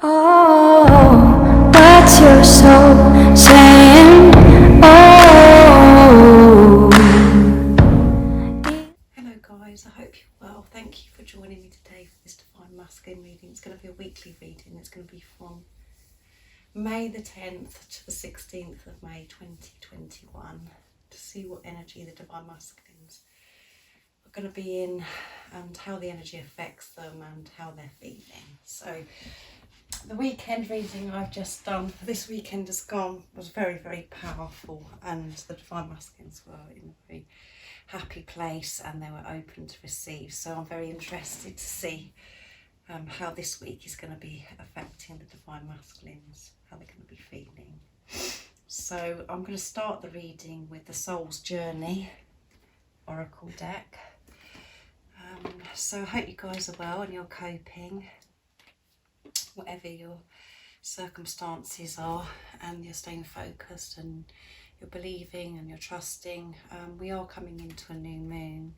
Oh, what's your soul saying? Oh. Hello guys, I hope you're well. Thank you for joining me today for this Divine Masculine reading. It's going to be a weekly reading. It's going to be from May the 10th to the 16th of May 2021 to see what energy the Divine Masculines are going to be in and how the energy affects them and how they're feeling. So the weekend reading I've just done for this weekend was very, very powerful, and the Divine Masculines were in a very happy place and they were open to receive. So I'm very interested to see how this week is going to be affecting the Divine Masculines, how they're going to be feeling. So I'm going to start the reading with the Soul's Journey Oracle deck. So I hope you guys are well and you're coping, whatever your circumstances are, and you're staying focused and you're believing and you're trusting. We are coming into a new moon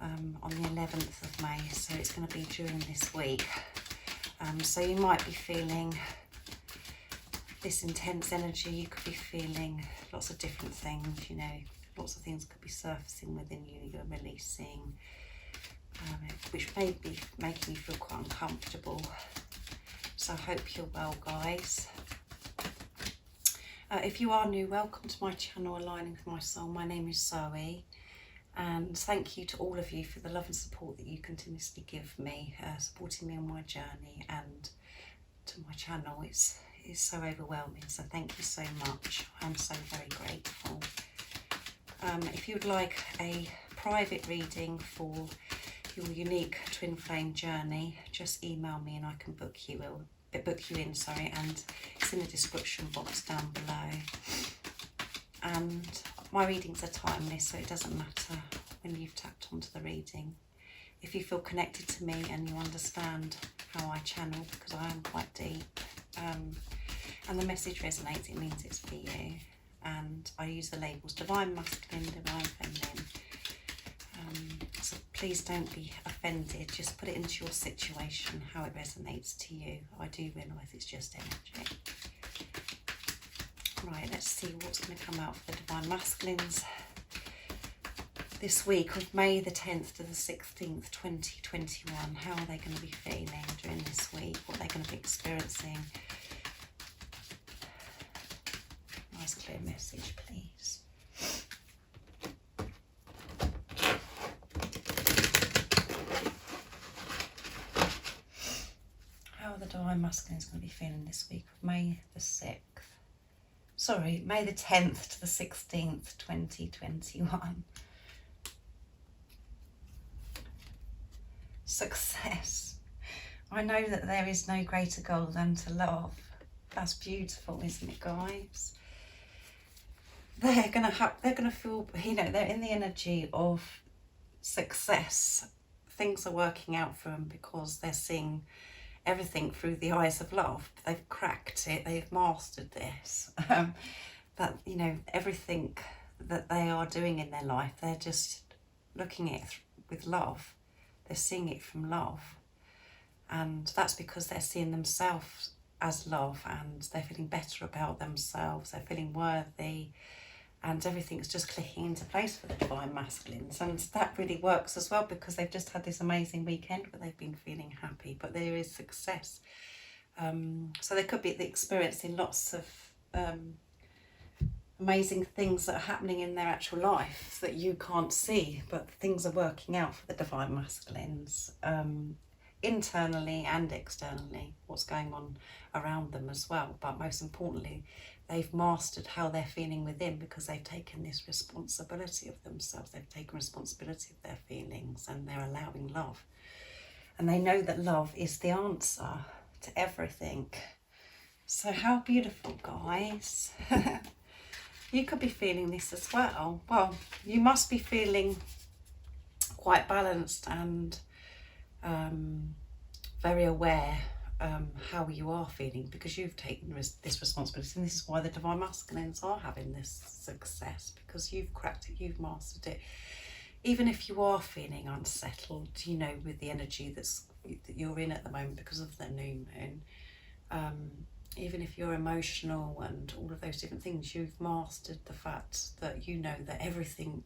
on the 11th of May, so it's going to be during this week. So you might be feeling this intense energy. You could be feeling lots of different things, you know, lots of things could be surfacing within you, you're releasing, which may be making you feel quite uncomfortable. So I hope you're well, guys. If you are new, welcome to my channel, Aligning with My Soul. My name is Zoe, and thank you to all of you for the love and support that you continuously give me, supporting me on my journey and to my channel. It's so overwhelming, so thank you so much. I'm so very grateful. If you would like a private reading for your unique twin flame journey, just email me and I can book you in, and it's in the description box down below. And my readings are timeless, so it doesn't matter when you've tapped onto the reading. If you feel connected to me and you understand how I channel, because I am quite deep, and the message resonates, it means it's for you. And I use the labels Divine Masculine, Divine Feminine. So please don't be offended, just put it into your situation, how it resonates to you. I do realise it's just energy. Right, let's see what's going to come out for the Divine Masculines this week of May the 10th to the 16th, 2021. How are they going to be feeling during this week? What are they going to be experiencing? Nice clear message, please. How are the Divine Masculines going to be feeling this week of May the 6th? Sorry, May the 10th to the 16th, 2021. Success. I know that there is no greater goal than to love. That's beautiful, isn't it, guys? They're gonna feel, you know, they're in the energy of success. Things are working out for them because they're seeing everything through the eyes of love. They've cracked it, they've mastered this. That, you know, everything that they are doing in their life, they're just looking at it with love. They're seeing it from love. And that's because they're seeing themselves as love, and they're feeling better about themselves, they're feeling worthy, and everything's just clicking into place for the Divine Masculines. And that really works as well because they've just had this amazing weekend where they've been feeling happy, but there is success. So they could be experiencing lots of amazing things that are happening in their actual life that you can't see, but things are working out for the Divine Masculines, internally and externally, what's going on around them as well. But most importantly, they've mastered how they're feeling within because they've taken this responsibility of themselves. They've taken responsibility of their feelings and they're allowing love. And they know that love is the answer to everything. So how beautiful, guys. You could be feeling this as well. Well, you must be feeling quite balanced and very aware how you are feeling because you've taken this responsibility, and this is why the Divine Masculines are having this success, because you've cracked it, you've mastered it. Even if you are feeling unsettled, you know, with the energy that you're in at the moment because of the new moon, Even if you're emotional and all of those different things, you've mastered the fact that you know that everything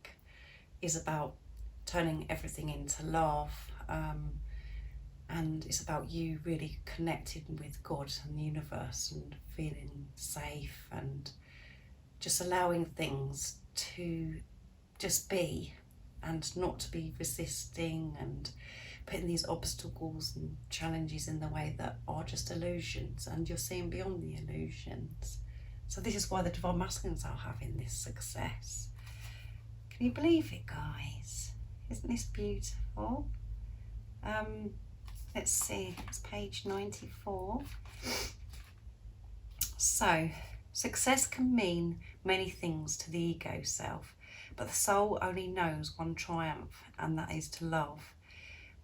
is about turning everything into love, and it's about you really connected with God and the universe and feeling safe and just allowing things to just be and not to be resisting and putting these obstacles and challenges in the way that are just illusions, and you're seeing beyond the illusions. So this is why the Divine Masculines are having this success. Can you believe it, guys? Isn't this beautiful? Let's see, it's page 94. So, success can mean many things to the ego self, but the soul only knows one triumph, and that is to love.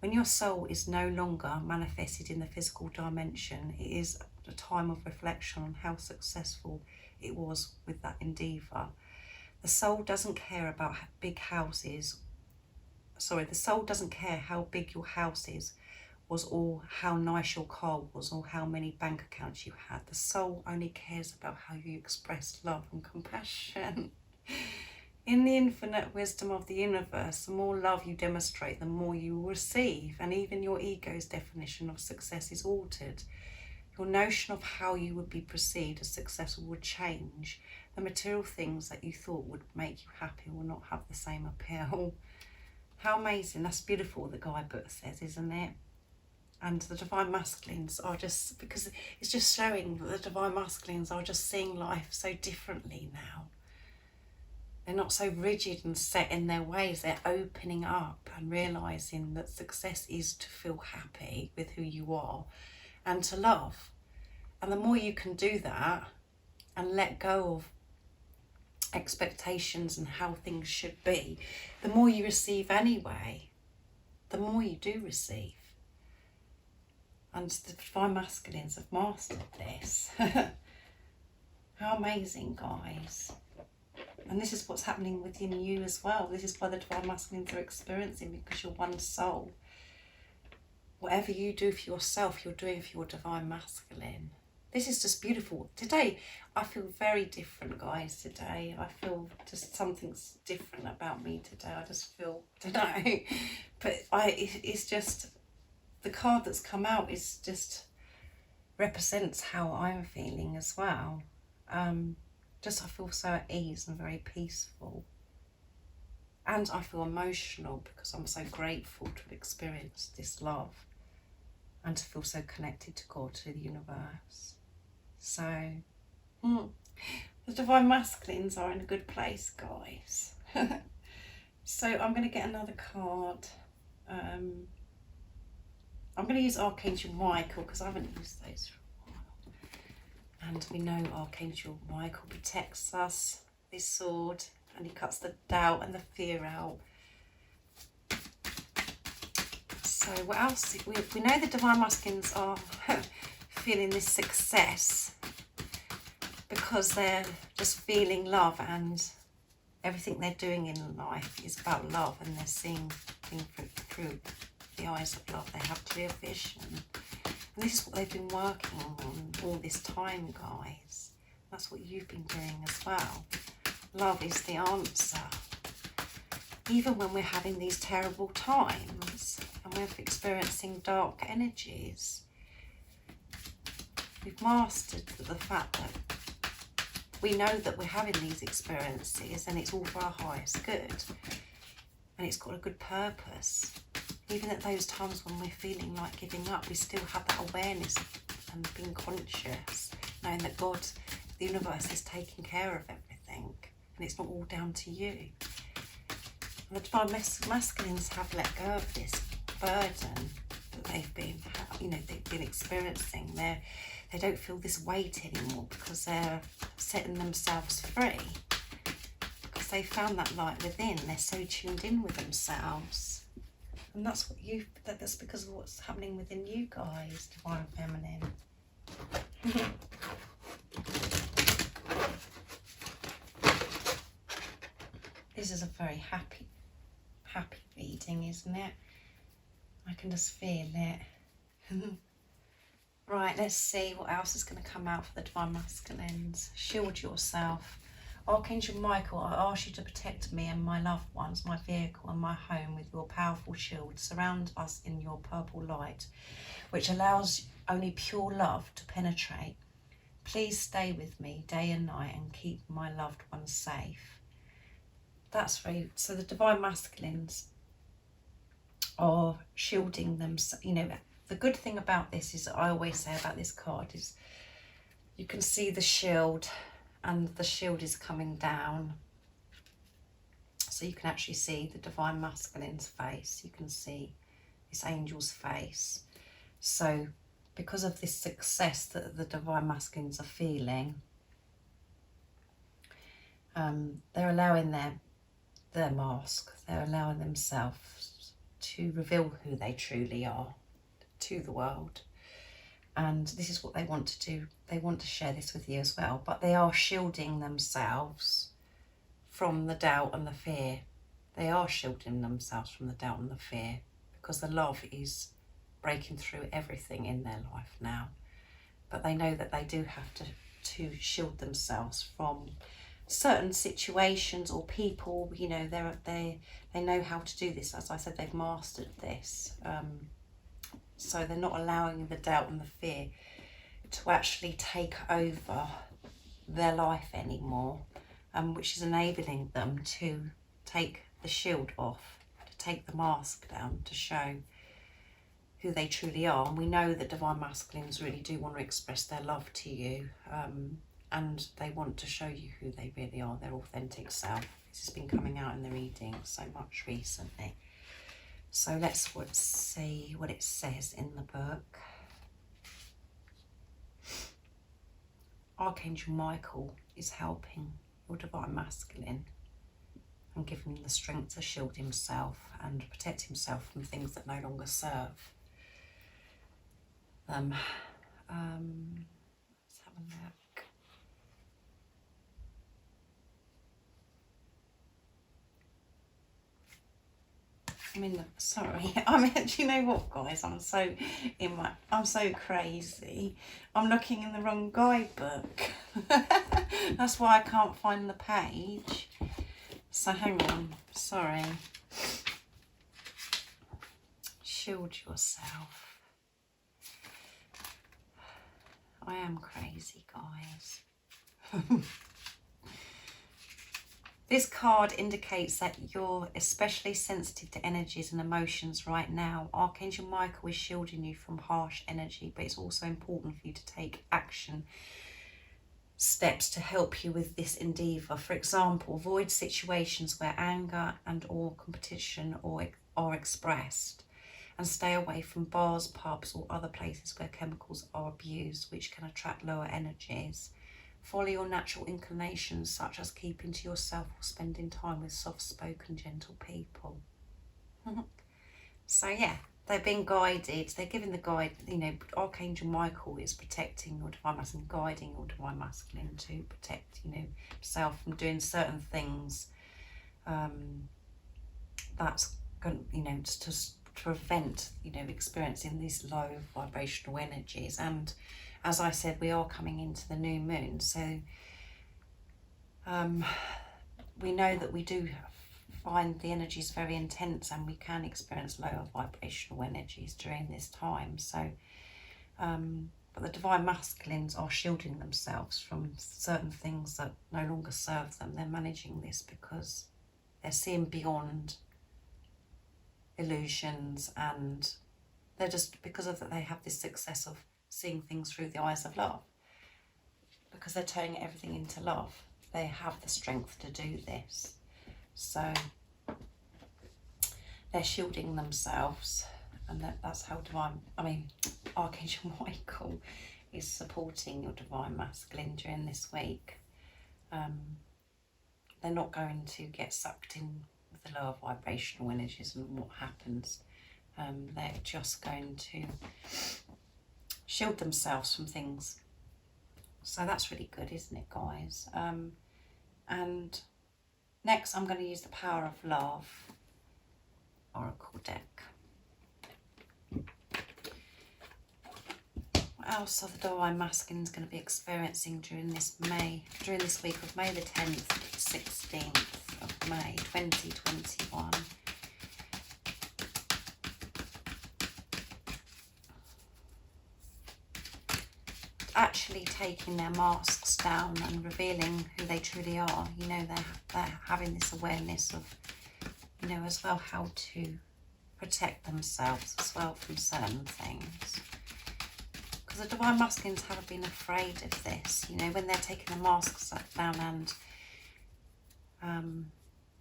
When your soul is no longer manifested in the physical dimension, it is a time of reflection on how successful it was with that endeavour. The soul doesn't care about big houses. The soul doesn't care how big your house is, or how nice your car was, or how many bank accounts you had. The soul only cares about how you express love and compassion. In the infinite wisdom of the universe, the more love you demonstrate, the more you will receive, and even your ego's definition of success is altered. Your notion of how you would be perceived as successful would change. The material things that you thought would make you happy will not have the same appeal. How amazing. That's beautiful, the guidebook says, isn't it? And the Divine Masculines are just, because it's just showing that the Divine Masculines are just seeing life so differently now. They're not so rigid and set in their ways. They're opening up and realising that success is to feel happy with who you are and to love. And the more you can do that and let go of expectations and how things should be, the more you receive anyway, the more you do receive. And the Divine Masculines have mastered this. How amazing, guys. And this is what's happening within you as well. This is why the Divine Masculines are experiencing, because you're one soul. Whatever you do for yourself, you're doing for your Divine Masculine. This is just beautiful. Today, I feel very different, guys, today. I feel just something's different about me today. I just feel, I don't know. But it's just, the card that's come out is just represents how I'm feeling as well. Just I feel so at ease and very peaceful. And I feel emotional because I'm so grateful to have experienced this love and to feel so connected to God, to the universe. So, the Divine Masculines are in a good place, guys. So I'm going to get another card. I'm going to use Archangel Michael because I haven't used those for a while. And we know Archangel Michael protects us, this sword, and he cuts the doubt and the fear out. So what else? We know the Divine Masculines are feeling this success because they're just feeling love, and everything they're doing in life is about love, and they're seeing things through the eyes of love. They have clear vision. And this is what they've been working on all this time, guys. That's what you've been doing as well. Love is the answer. Even when we're having these terrible times and we're experiencing dark energies, we've mastered the fact that we know that we're having these experiences and it's all for our highest good. And it's got a good purpose. Even at those times when we're feeling like giving up, we still have that awareness and being conscious, knowing that God, the universe, is taking care of everything and it's not all down to you. And the Divine Masculines have let go of this burden that they've been experiencing. They don't feel this weight anymore because they're setting themselves free. Because they found that light within. They're so tuned in with themselves. And that's what that's because of what's happening within you guys, Divine Feminine. This is a very happy reading, isn't it? I can just feel it. Right, let's see what else is going to come out for the Divine Masculines. Shield yourself. Archangel Michael, I ask you to protect me and my loved ones, my vehicle and my home with your powerful shield. Surround us in your purple light, which allows only pure love to penetrate. Please stay with me day and night and keep my loved ones safe. That's very, so the Divine Masculines are shielding them. You know, the good thing about this is, I always say about this card, is you can see the shield, and the shield is coming down. So you can actually see the Divine Masculine's face. You can see this angel's face. So because of this success that the Divine Masculines are feeling, they're allowing their mask, they're allowing themselves to reveal who they truly are to the world. And this is what they want to do. They want to share this with you as well, but they are shielding themselves from the doubt and the fear. They are shielding themselves from the doubt and the fear, because the love is breaking through everything in their life now. But they know that they do have to shield themselves from certain situations or people. You know, they know how to do this. As I said, they've mastered this. So they're not allowing the doubt and the fear to actually take over their life anymore, which is enabling them to take the shield off, to take the mask down, to show who they truly are. And we know that Divine Masculines really do want to express their love to you, and they want to show you who they really are, their authentic self. This has been coming out in the reading so much recently. So let's see what it says in the book. Archangel Michael is helping your Divine Masculine and giving him the strength to shield himself and protect himself from things that no longer serve them. Let's have a look. Sorry, do you know what, guys? I'm so crazy. I'm looking in the wrong guidebook. That's why I can't find the page. So hang on, sorry. Shield yourself. I am crazy, guys. This card indicates that you're especially sensitive to energies and emotions right now. Archangel Michael is shielding you from harsh energy, but it's also important for you to take action steps to help you with this endeavour. For example, avoid situations where anger and or competition are expressed, and stay away from bars, pubs or other places where chemicals are abused, which can attract lower energies. Follow your natural inclinations, such as keeping to yourself or spending time with soft-spoken, gentle people. So yeah, they're being guided. They're giving the guide. You know, Archangel Michael is protecting your Divine Masculine, guiding your Divine Masculine to protect, you know, himself from doing certain things. That's going, you know, to prevent, you know, experiencing these low vibrational energies. And as I said, we are coming into the new moon, so we know that we do find the energies very intense, and we can experience lower vibrational energies during this time. So, but the Divine Masculines are shielding themselves from certain things that no longer serve them. They're managing this because they're seeing beyond illusions, and they're just, because of that, they have this success of seeing things through the eyes of love, because they're turning everything into love. They have the strength to do this. So they're shielding themselves, and that's how Archangel Michael is supporting your Divine Masculine during this week. They're not going to get sucked in with the lower vibrational energies and what happens. They're just going to shield themselves from things. So that's really good, isn't it, guys? And next I'm going to use the Power of Love Oracle deck. What else are the Divine Masculines going to be experiencing during this week of May the 10th to the 16th of May 2021? Actually taking their masks down and revealing who they truly are. You know, they're having this awareness of, you know, as well how to protect themselves as well from certain things. Because the Divine Masculines haven't been afraid of this, you know, when they're taking the masks down and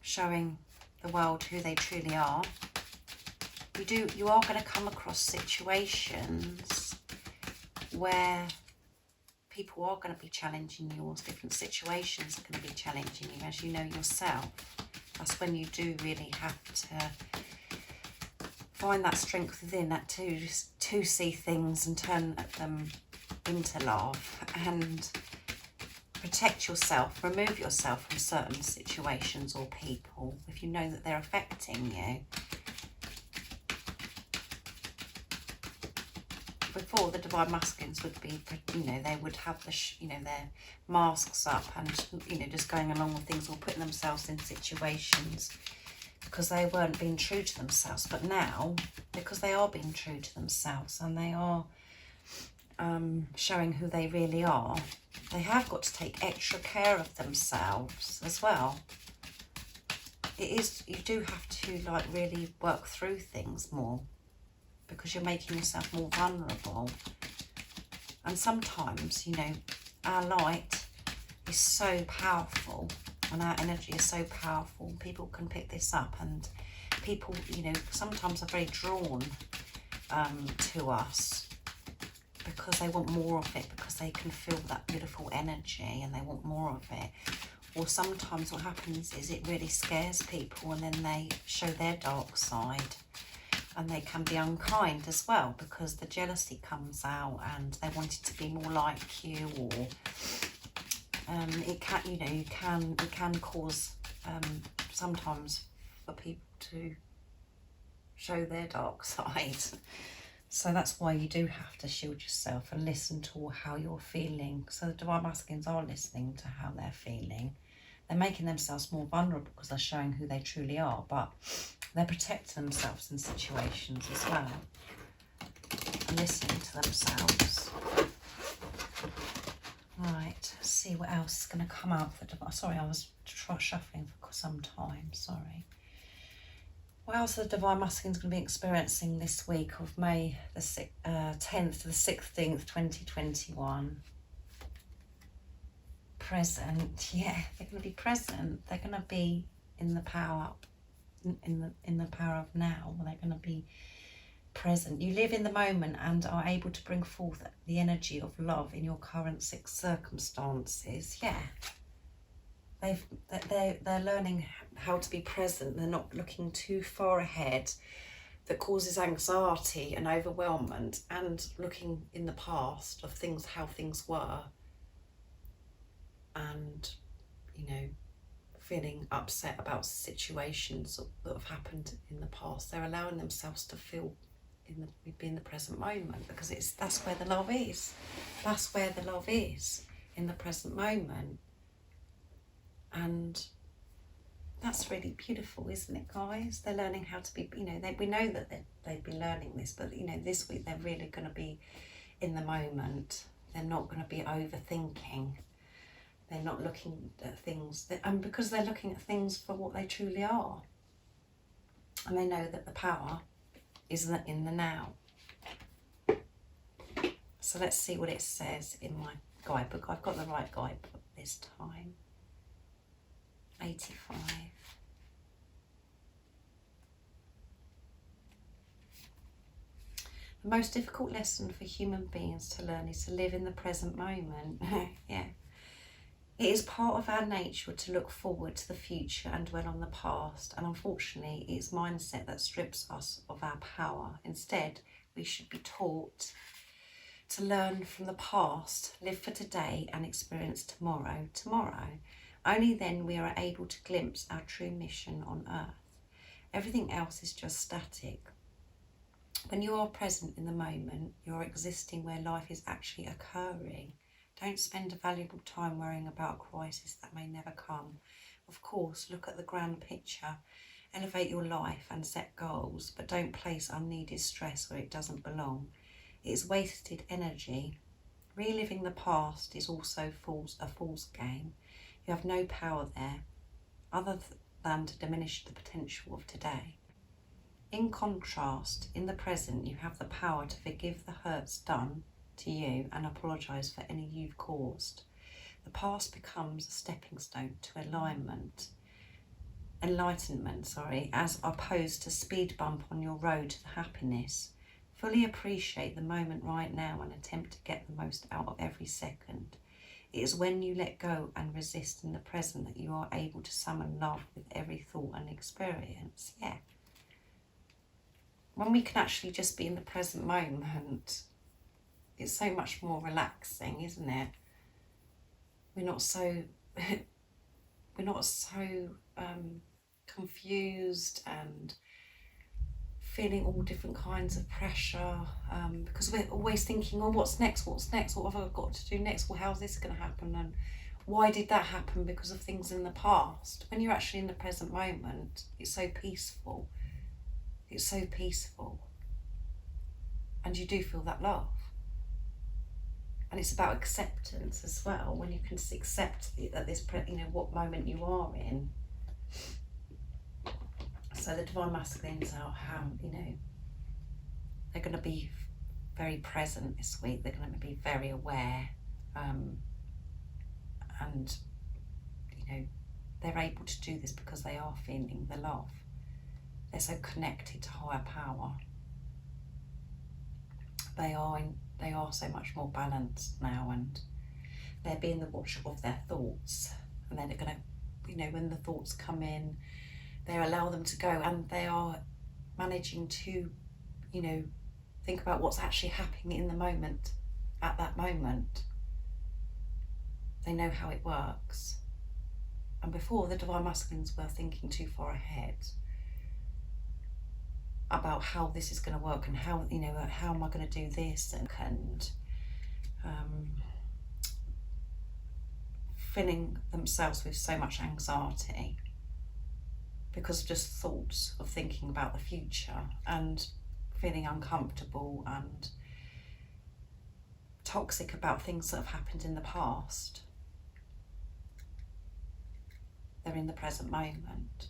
showing the world who they truly are. You are going to come across situations where people are going to be challenging you, or different situations are going to be challenging you, as you know yourself. That's when you do really have to find that strength within, that to see things and turn them into love, and protect yourself, remove yourself from certain situations or people if you know that they're affecting you. Before, the Divine Masculines would be, you know, they would have their masks up and, you know, just going along with things, or putting themselves in situations because they weren't being true to themselves. But now, because they are being true to themselves and they are showing who they really are, they have got to take extra care of themselves as well. You do have to, like, really work through things more, because you're making yourself more vulnerable. And sometimes, you know, our light is so powerful and our energy is so powerful. People can pick this up, and people, you know, sometimes are very drawn to us because they want more of it, because they can feel that beautiful energy and they want more of it. Or sometimes what happens is it really scares people, and then they show their dark side. And they can be unkind as well, because the jealousy comes out and they want it to be more like you, or it can cause sometimes for people to show their dark side. So that's why you do have to shield yourself and listen to how you're feeling. So the Divine Masculines are listening to how they're feeling. They're making themselves more vulnerable because they're showing who they truly are, but they're protecting themselves in situations as well, and listening to themselves. Right, let's see what else is going to come out for the Divine. Sorry, I was shuffling for some time, sorry. What else are the Divine Masculines going to be experiencing this week of May the 10th to the 16th, 2021? Present, yeah, they're going to be present. They're going to be in the power, in the power of now. They're going to be present. You live in the moment and are able to bring forth the energy of love in your current circumstances. Yeah, they're learning how to be present. They're not looking too far ahead, that causes anxiety and overwhelmment, and looking in the past of things, how things were, and, you know, feeling upset about situations that have happened in the past. They're allowing themselves to be in the present moment, because that's where the love is. That's where the love is, in the present moment. And that's really beautiful, isn't it, guys? They're learning how to be, you know, we know that they've been learning this, but, you know, this week they're really going to be in the moment. They're not going to be overthinking. They're not looking at things, and because they're looking at things for what they truly are. And they know that the power is in the now. So let's see what it says in my guidebook. I've got the right guidebook this time. 85. The most difficult lesson for human beings to learn is to live in the present moment. Yeah. It is part of our nature to look forward to the future and dwell on the past, and unfortunately it's mindset that strips us of our power. Instead, we should be taught to learn from the past, live for today and experience tomorrow. Only then we are able to glimpse our true mission on earth. Everything else is just static. When you are present in the moment, you're existing where life is actually occurring. Don't spend a valuable time worrying about a crisis that may never come. Of course, look at the grand picture, elevate your life and set goals, but don't place unneeded stress where it doesn't belong. It is wasted energy. Reliving the past is also a fool's game. You have no power there, other than to diminish the potential of today. In contrast, in the present, you have the power to forgive the hurts done to you and apologise for any you've caused. The past becomes a stepping stone to enlightenment, as opposed to speed bump on your road to happiness. Fully appreciate the moment right now and attempt to get the most out of every second. It is when you let go and resist in the present that you are able to summon love with every thought and experience. Yeah. When we can actually just be in the present moment, it's so much more relaxing, isn't it? We're not so confused and feeling all different kinds of pressure, because we're always thinking, oh, what's next, what have I got to do next, well, how's this going to happen, and why did that happen, because of things in the past. When you're actually in the present moment, it's so peaceful. It's so peaceful, and you do feel that love. And it's about acceptance as well. When you can accept that this, what moment you are in. So the Divine Masculines are how, they're going to be very present this week. They're going to be very aware, and they're able to do this because they are feeling the love. They're so connected to higher power. They are so much more balanced now, and they're being the watcher of their thoughts. And then they're going to, when the thoughts come in, they allow them to go, and they are managing to, think about what's actually happening in the moment, at that moment. They know how it works. And before, the Divine Masculines were thinking too far ahead about how this is going to work, and how am I going to do this, and filling themselves with so much anxiety because of just thoughts of thinking about the future, and feeling uncomfortable and toxic about things that have happened in the past. They're in the present moment.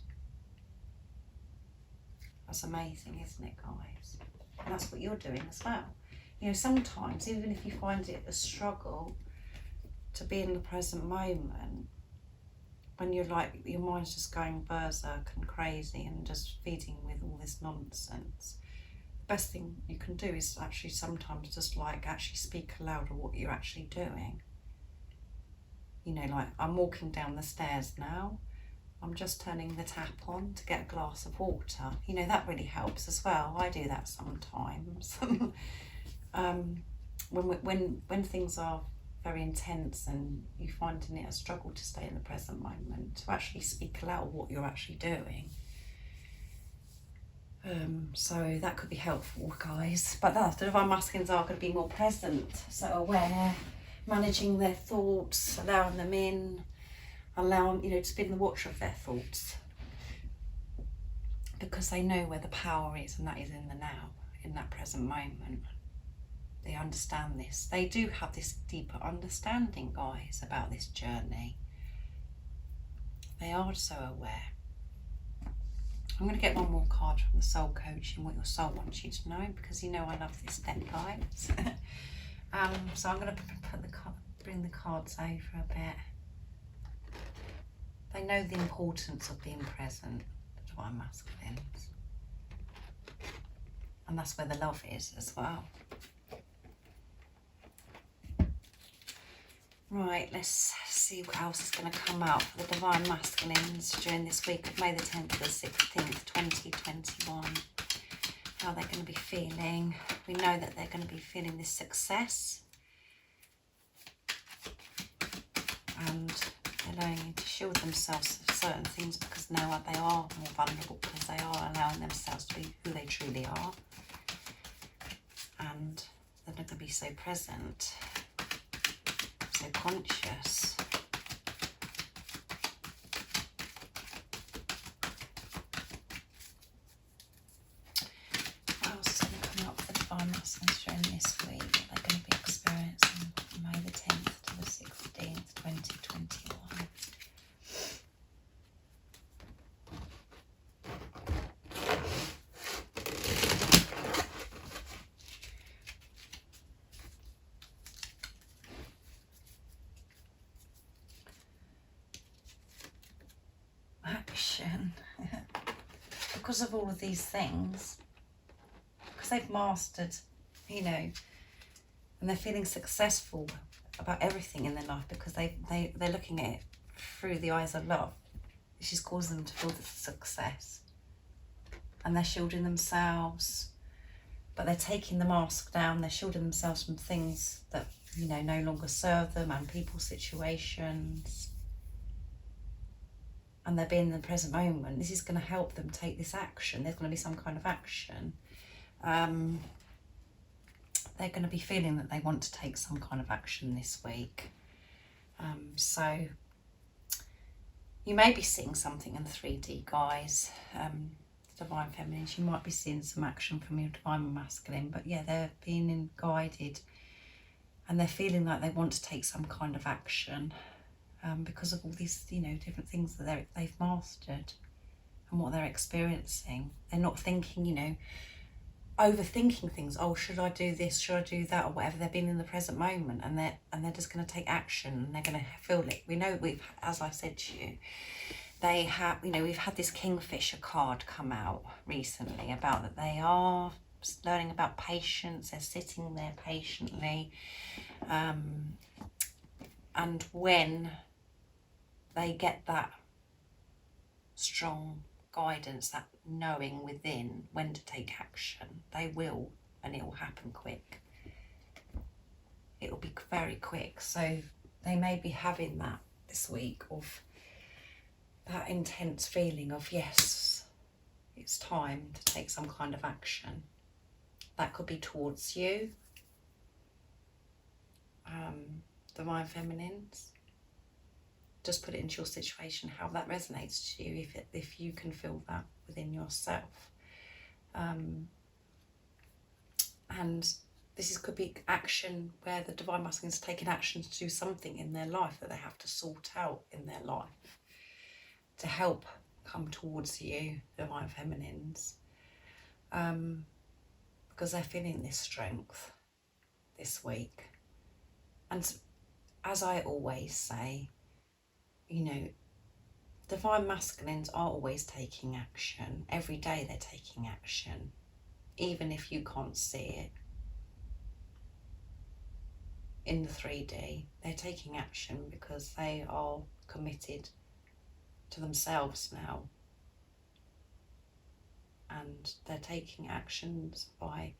That's amazing, isn't it, guys? And that's what you're doing as well. Sometimes, even if you find it a struggle to be in the present moment, when you're like, your mind's just going berserk and crazy and just feeding with all this nonsense, the best thing you can do is actually sometimes just actually speak aloud of what you're actually doing. I'm walking down the stairs now. I'm just turning the tap on to get a glass of water. That really helps as well. I do that sometimes. When things are very intense and you finding it a struggle to stay in the present moment, to actually speak aloud what you're actually doing. So that could be helpful, guys. But the Divine Masculines are going to be more present, so aware, managing their thoughts, allowing them in, to be the watcher of their thoughts, because they know where the power is, and that is in the now, in that present moment. They understand this. They do have this deeper understanding, guys, about this journey. They are so aware. I'm going to get one more card from the soul coaching, what your soul wants you to know, because I love this deck, guys. So I'm going to bring the cards over a bit. They know the importance of being present, the Divine Masculines. And that's where the love is as well. Right, let's see what else is going to come out for the Divine Masculines during this week of May the 10th to the 16th, 2021. How they're going to be feeling. We know that they're going to be feeling this success. And allowing to shield themselves of certain things, because now they are more vulnerable, because they are allowing themselves to be who they truly are. be so present, so conscious. What else is going to come up for the Divine Masculines during this week? What they're going to be experiencing from May the 10th to the 16th, 2021. Action. Because of all of these things, because they've mastered, you know, and they're feeling successful about everything in their life, because they're looking at it through the eyes of love, which is causing them to feel the success. And they're shielding themselves, but they're taking the mask down. They're shielding themselves from things that, you know, no longer serve them, and people, situations. And they're being in the present moment. This is going to help them take this action. There's going to be some kind of action. They're going to be feeling that they want to take some kind of action this week. So you may be seeing something in 3D, guys. Divine Feminines, you might be seeing some action from your Divine Masculine, but yeah, they're being guided, and they're feeling like they want to take some kind of action. Because of all these, you know, different things that they've mastered and what they're experiencing. They're not thinking, you know, overthinking things. Oh, should I do this? Should I do that? Or whatever. They're being in the present moment, and they're just going to take action, and they're going to feel it. We know as I said to you, they have, you know, we've had this Kingfisher card come out recently about that they are learning about patience. They're sitting there patiently, and when they get that strong guidance, that knowing within when to take action, they will, and it will happen quick. It will be very quick. So they may be having that this week, of that intense feeling of, yes, it's time to take some kind of action. That could be towards you, Divine Feminines. Just put it into your situation, how that resonates to you, if you can feel that within yourself. And this could be action where the Divine Masculine is taking action to do something in their life that they have to sort out in their life to help come towards you, Divine Feminines. Because they're feeling this strength this week. And as I always say, you know, Divine Masculines are always taking action. Every day they're taking action, even if you can't see it. In the 3D, they're taking action because they are committed to themselves now. And they're taking actions by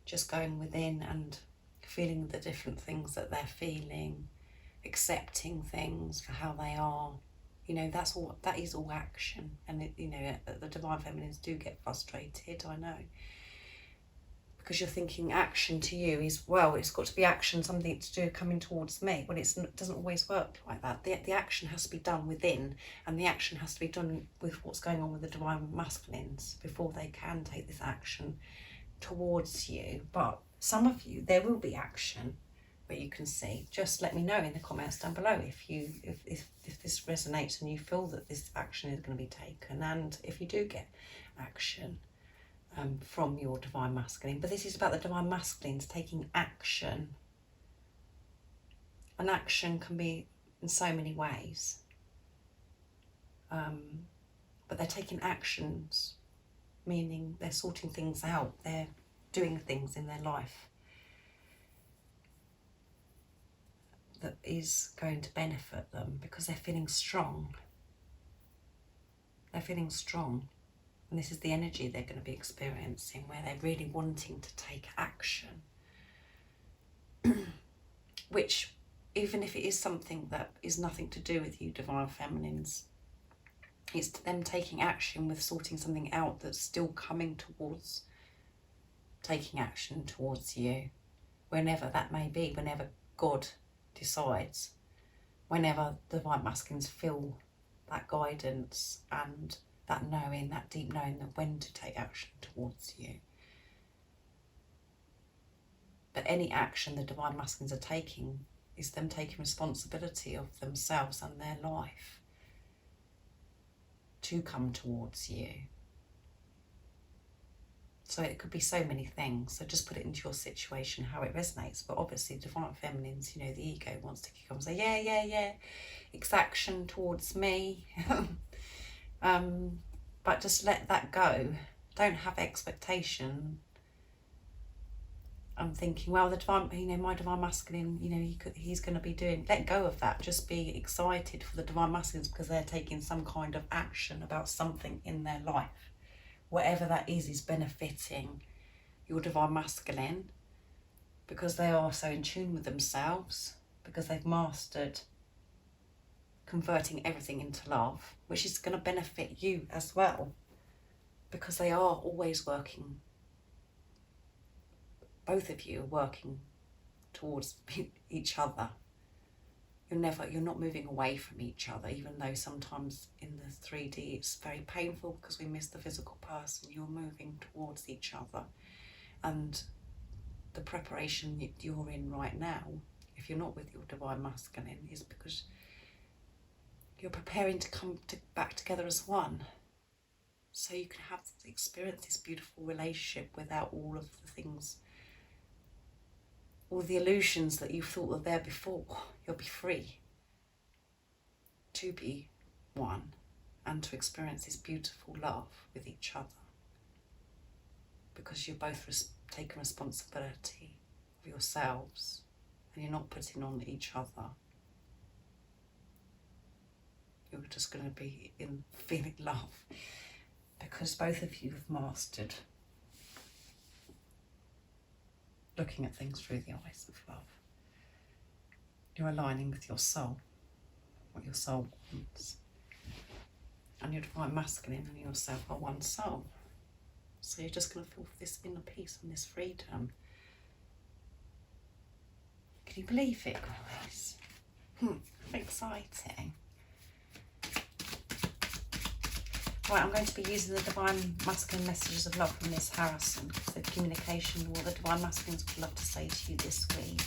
just going within and feeling the different things that they're feeling, accepting things for how they are. You know, that is all action. And you know, the Divine Feminines do get frustrated, I know, because you're thinking action to you is, well, it's got to be action, something to do coming towards me. Well, it doesn't always work like that. The action has to be done within, and the action has to be done with what's going on with the Divine Masculines before they can take this action towards you. But some of you, there will be action where you can see. Just let me know in the comments down below if this resonates and you feel that this action is going to be taken, and if you do get action from your Divine Masculine. But this is about the Divine Masculines taking action. And action can be in so many ways. But they're taking actions, meaning they're sorting things out. They're doing things in their life that is going to benefit them, because they're feeling strong. They're feeling strong. And this is the energy they're going to be experiencing, where they're really wanting to take action. Which, even if it is something that is nothing to do with you, Divine Feminines, it's them taking action with sorting something out that's still coming towards taking action towards you, whenever that may be, whenever God decides, whenever the Divine Masculines feel that guidance and that knowing, that deep knowing that when to take action towards you. But any action the Divine Masculines are taking is them taking responsibility of themselves and their life to come towards you. So it could be so many things. So just put it into your situation, how it resonates. But obviously, Divine Feminines, you know, the ego wants to come and say, yeah, exaction towards me. But just let that go. Don't have expectation. I'm thinking, well, the divine, you know, my Divine Masculine, you know, he's going to be doing. Let go of that. Just be excited for the Divine Masculines because they're taking some kind of action about something in their life. Whatever that is benefiting your Divine Masculine because they are so in tune with themselves, because they've mastered converting everything into love, which is going to benefit you as well, because they are always working. Both of you are working towards each other. You're not moving away from each other, even though sometimes in the 3D it's very painful because we miss the physical person. You're moving towards each other. And the preparation you're in right now, if you're not with your Divine Masculine, is because you're preparing to come back together as one. So you can experience this beautiful relationship without all of the things, all the illusions that you thought were there before. You'll be free to be one and to experience this beautiful love with each other, because you're both taking responsibility of yourselves and you're not putting on each other. You're just going to be in feeling love because both of you have mastered looking at things through the eyes of love. You're aligning with your soul, what your soul wants. And your Divine Masculine and yourself are one soul. So you're just going to feel this inner peace and this freedom. Can you believe it, guys? Exciting. Right, I'm going to be using the Divine Masculine messages of love from Miss Harrison. So communication, what the Divine Masculines would love to say to you this week.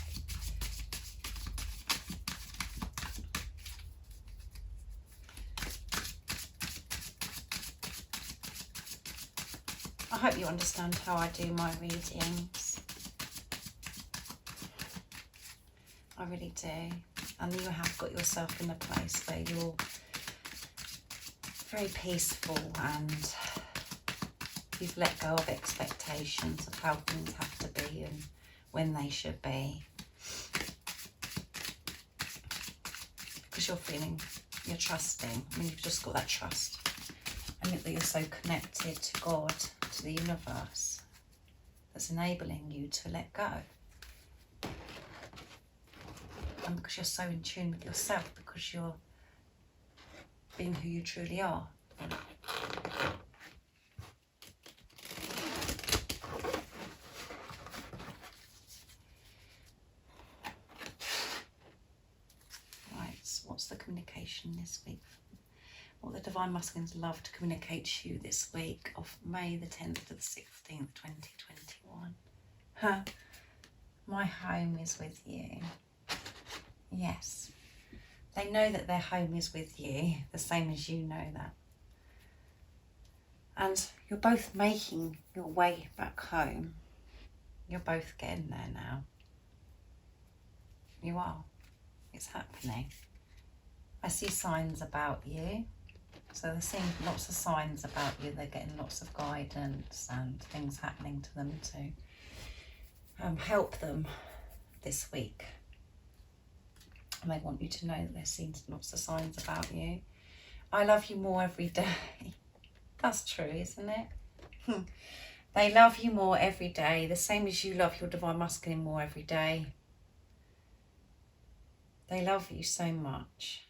I hope you understand how I do my readings. I really do. And you have got yourself in a place where you're very peaceful and you've let go of expectations of how things have to be and when they should be. Because you're trusting. I mean, you've just got that trust. And that you're so connected to God, to the universe, that's enabling you to let go. And because you're so in tune with yourself, because you're being who you truly are. Right, so what's the communication this week? What the Divine Masculines love to communicate to you this week of May the 10th to the 16th, 2021. My home is with you. Yes. They know that their home is with you, the same as you know that. And you're both making your way back home. You're both getting there now. You are. It's happening. I see signs about you. So they're seeing lots of signs about you. They're getting lots of guidance and things happening to them to help them this week. And they want you to know that they're seeing lots of signs about you. I love you more every day. That's true, isn't it? They love you more every day, the same as you love your Divine Masculine more every day. They love you so much.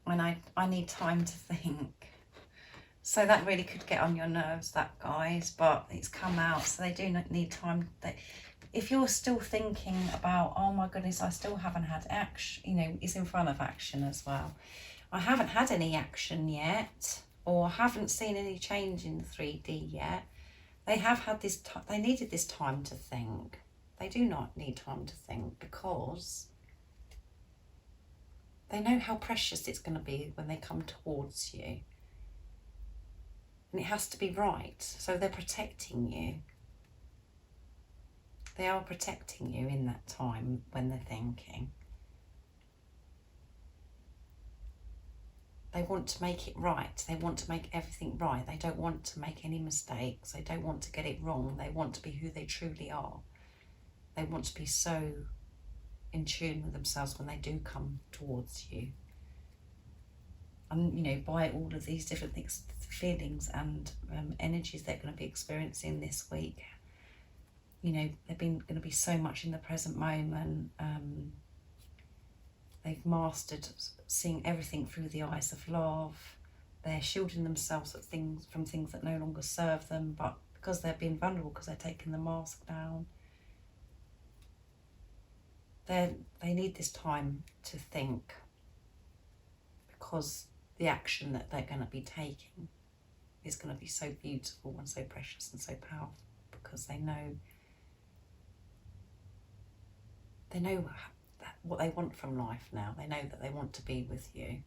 And I need time to think. So that really could get on your nerves, that, guys, but it's come out, so they do need time. If you're still thinking about, oh my goodness, I still haven't had action, you know, it's in front of action as well. I haven't had any action yet, or haven't seen any change in 3D yet. They have had this, they needed this time to think. They do not need time to think, because they know how precious it's going to be when they come towards you. And it has to be right. So they're protecting you. They are protecting you in that time when they're thinking. They want to make it right. They want to make everything right. They don't want to make any mistakes. They don't want to get it wrong. They want to be who they truly are. They want to be so in tune with themselves when they do come towards you. And, you know, by all of these different things, feelings and energies they're going to be experiencing this week, you know, they've been going to be so much in the present moment. They've mastered seeing everything through the eyes of love. They're shielding themselves from things that no longer serve them, but because they're being vulnerable, because they're taking the mask down, they need this time to think, because the action that they're going to be taking is going to be so beautiful and so precious and so powerful, because they know what they want from life now. They know that they want to be with you.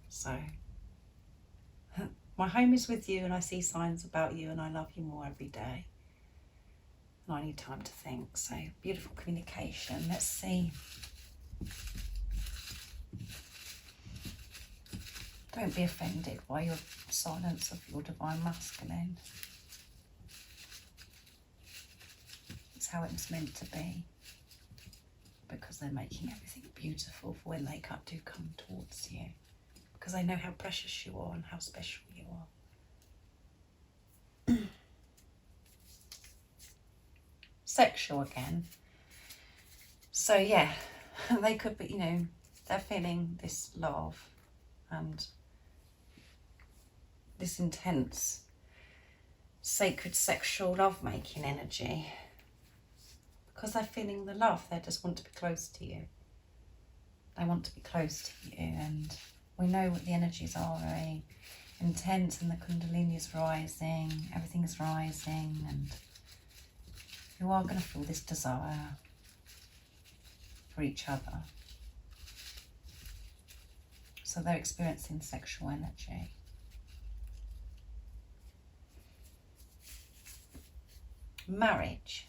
So, my home is with you, and I see signs about you, and I love you more every day. And I need time to think. So, beautiful communication. Let's see. Don't be offended by your silence of your divine masculine. It's how it was meant to be, because they're making everything beautiful for when they do come towards you, because they know how precious you are and how special you are. Sexual again. So yeah, they could be, you know, they're feeling this love and this intense sacred sexual love-making energy, because they're feeling the love. They just want to be close to you. They want to be close to you, and we know what the energies are, very intense, and the Kundalini is rising, everything is rising, and you are going to feel this desire for each other. So they're experiencing sexual energy. Marriage.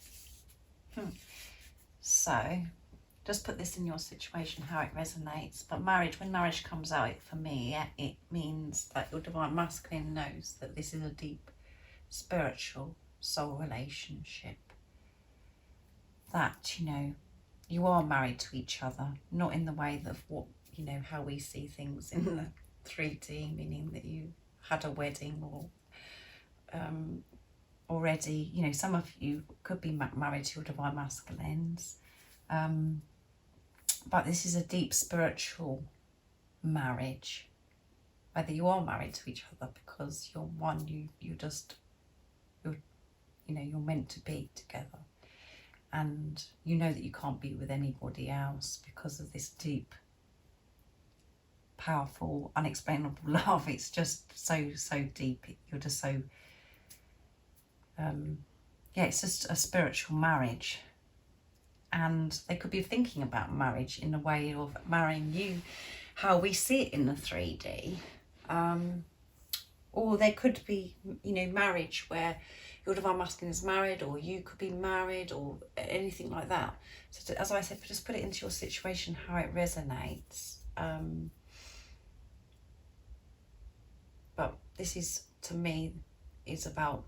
So just put this in your situation, how it resonates. But marriage, when marriage comes out for me, it means that your divine masculine knows that this is a deep spiritual soul relationship. That, you know, you are married to each other, not in the way of what, you know, how we see things in the 3D, meaning that you had a wedding or already, you know, some of you could be married to your divine masculines, but this is a deep spiritual marriage, whether you are married to each other, because you're one, you're you know, you're meant to be together, and you know that you can't be with anybody else because of this deep, powerful, unexplainable love. It's just so deep. You're just so yeah, it's just a spiritual marriage. And they could be thinking about marriage in a way of marrying you, how we see it in the 3D. Or there could be, you know, marriage where your divine masculine is married, or you could be married, or anything like that. So as I said, just put it into your situation, how it resonates. But this is, to me, is about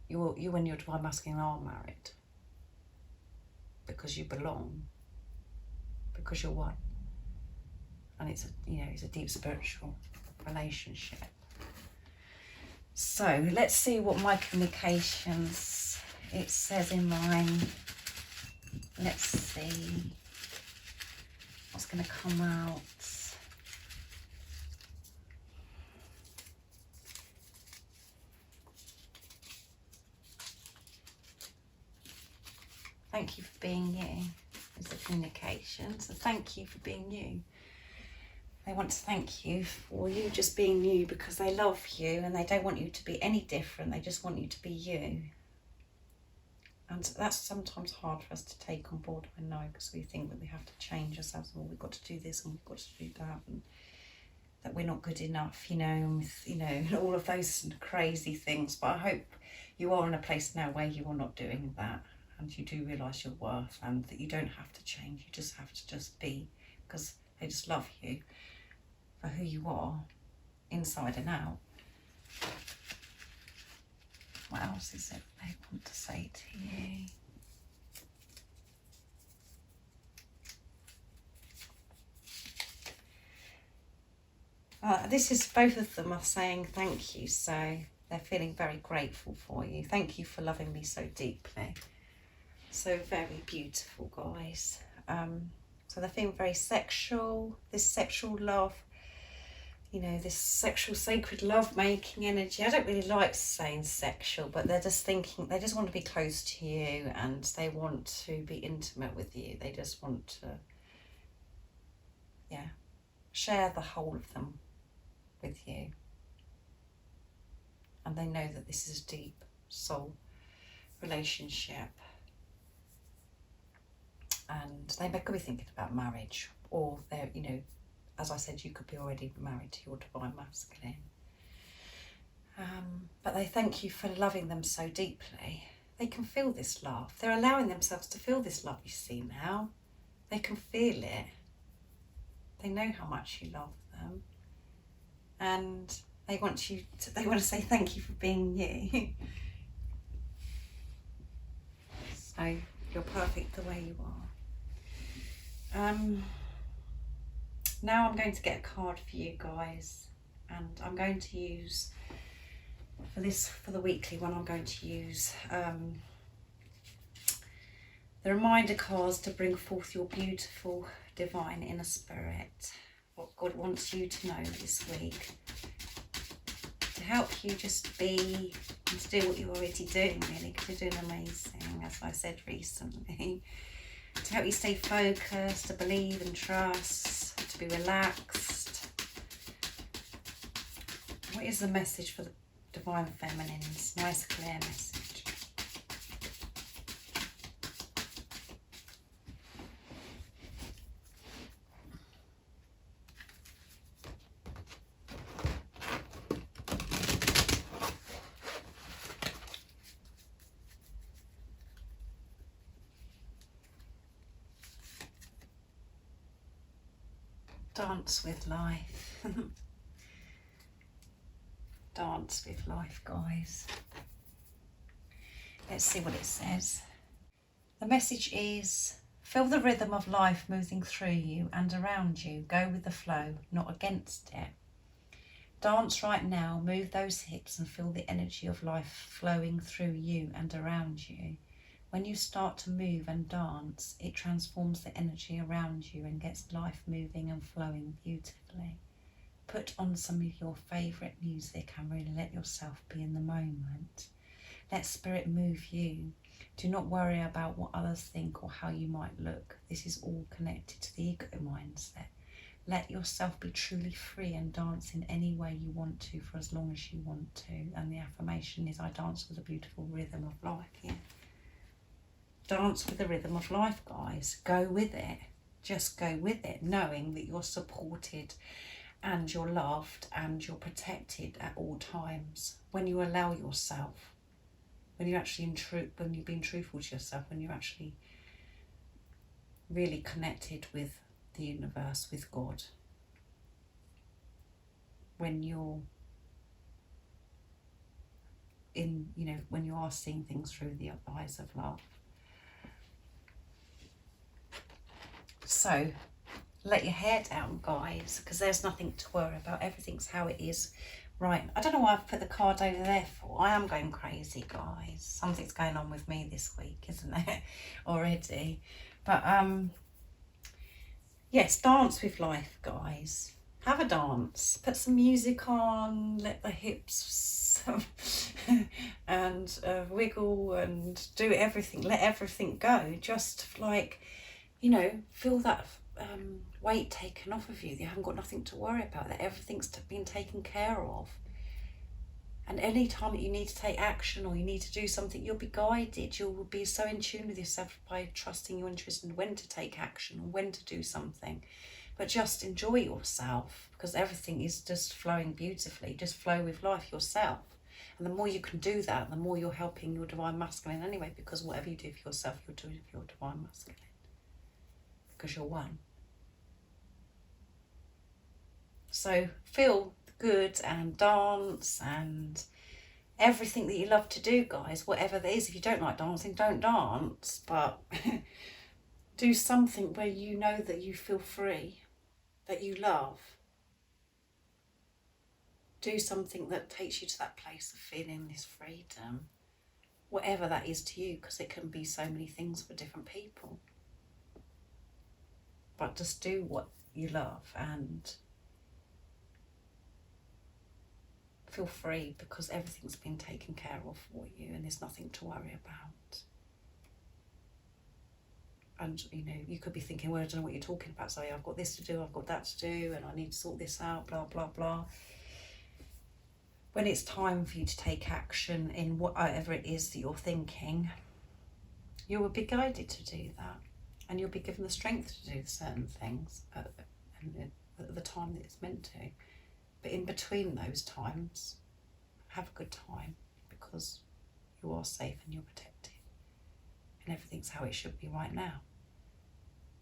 you and your divine masculine are married, because you belong, because you're one, and it's a deep spiritual relationship. So let's see what my communications, it says in mine. Let's see. what's going to come out. Thank you for being you is the communication. So thank you for being you. They want to thank you for you just being you, because they love you and they don't want you to be any different. They just want you to be you. And that's sometimes hard for us to take on board, I know, because we think that we have to change ourselves, and we've got to do this and we've got to do that, and that we're not good enough, you know, and with, you know, and all of those crazy things. But I hope you are in a place now where you are not doing that, and you do realise your worth, and that you don't have to change. You just have to just be, because they just love you for who you are, inside and out. What else is it they want to say to you? This is, both of them are saying thank you, so they're feeling very grateful for you. Thank you for loving me so deeply. So very beautiful, guys. So they're feeling very sexual, this sexual love, you know, this sexual sacred love making energy. I don't really like saying sexual, but they're just thinking, they just want to be close to you, and they want to be intimate with you. They just want to, yeah, share the whole of them with you. And they know that this is a deep soul relationship. And they could be thinking about marriage, or they're, you know, as I said, you could be already married to your divine masculine. But they thank you for loving them so deeply. They can feel this love. They're allowing themselves to feel this love, you see now. They can feel it. They know how much you love them. And they want to say thank you for being you. So you're perfect the way you are. Now I'm going to get a card for you guys, and I'm going to use, for the weekly one, I'm going to use the reminder cards to bring forth your beautiful divine inner spirit, what God wants you to know this week, to help you just be and to do what you're already doing, really, because you're doing amazing, as I said recently. To help you stay focused, to believe and trust, to be relaxed. What is the message for the divine feminines? Nice clear message. Dance with life. Dance with life, guys. Let's see what it says. The message is, feel the rhythm of life moving through you and around you. Go with the flow, not against it. Dance right now, move those hips and feel the energy of life flowing through you and around you. When you start to move and dance, it transforms the energy around you and gets life moving and flowing beautifully. Put on some of your favourite music and really let yourself be in the moment. Let spirit move you. Do not worry about what others think or how you might look. This is all connected to the ego mindset. Let yourself be truly free and dance in any way you want to for as long as you want to. And the affirmation is, I dance with a beautiful rhythm of life. Yeah. Dance with the rhythm of life, guys. Go with it. Just go with it, knowing that you're supported and you're loved and you're protected at all times. When you allow yourself, when you're actually when you're being truthful to yourself, when you're actually really connected with the universe, with God, when you're in, you know, when you are seeing things through the eyes of love. So let your hair down, guys, because there's nothing to worry about. Everything's how it is. Right, I don't know why I've put the card over there for. I am going crazy, guys. Something's going on with me this week, isn't it? Already. But yes, dance with life, guys. Have a dance. Put some music on. Let the hips and wiggle and do everything. Let everything go. Just like, feel that weight taken off of you. You haven't got nothing to worry about. That everything's been taken care of. And any time that you need to take action or you need to do something, you'll be guided. You'll be so in tune with yourself by trusting your intuition when to take action and when to do something. But just enjoy yourself, because everything is just flowing beautifully. Just flow with life yourself. And the more you can do that, the more you're helping your divine masculine anyway, because whatever you do for yourself, you're doing it for your divine masculine. Because you're one. So feel good and dance and everything that you love to do, guys, whatever that is. If you don't like dancing, don't dance, but do something where you know that you feel free, that you love. Do something that takes you to that place of feeling this freedom, whatever that is to you, because it can be so many things for different people. But just do what you love and feel free, because everything's been taken care of for you and there's nothing to worry about. And you could be thinking, well, I don't know what you're talking about, Zoe. I've got this to do, I've got that to do, and I need to sort this out, blah, blah, blah. When it's time for you to take action in whatever it is that you're thinking, you will be guided to do that. And you'll be given the strength to do certain things at the time that it's meant to. But in between those times, have a good time, because you are safe and you're protected. And everything's how it should be right now.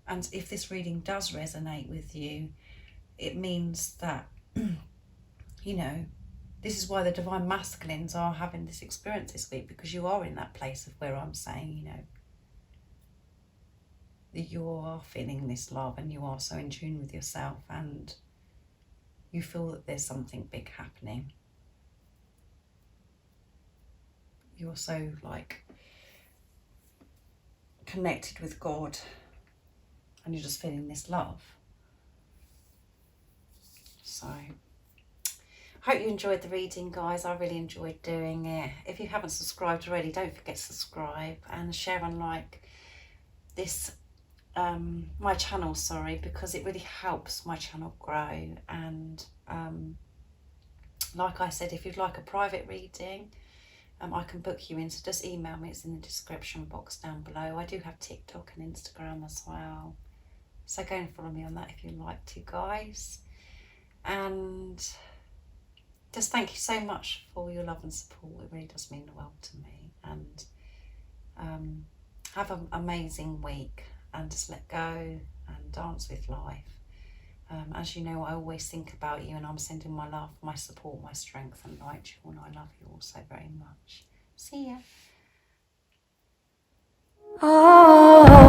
And if this reading does resonate with you, it means that, this is why the divine masculines are having this experience this week, because you are in that place of where I'm saying, that you are feeling this love and you are so in tune with yourself and you feel that there's something big happening. You're so connected with God and you're just feeling this love. So I hope you enjoyed the reading, guys. I really enjoyed doing it. If you haven't subscribed already, don't forget to subscribe and share and like this my channel, because it really helps my channel grow. And like I said, if you'd like a private reading, I can book you in, so just email me. It's in the description box down below. I do have TikTok and Instagram as well, so go and follow me on that if you'd like to, guys. And just thank you so much for your love and support. It really does mean the world to me. And have an amazing week, and just let go and dance with life. As you know, I always think about you, and I'm sending my love, my support, my strength and light to you, and I love you all so very much. See ya. Oh.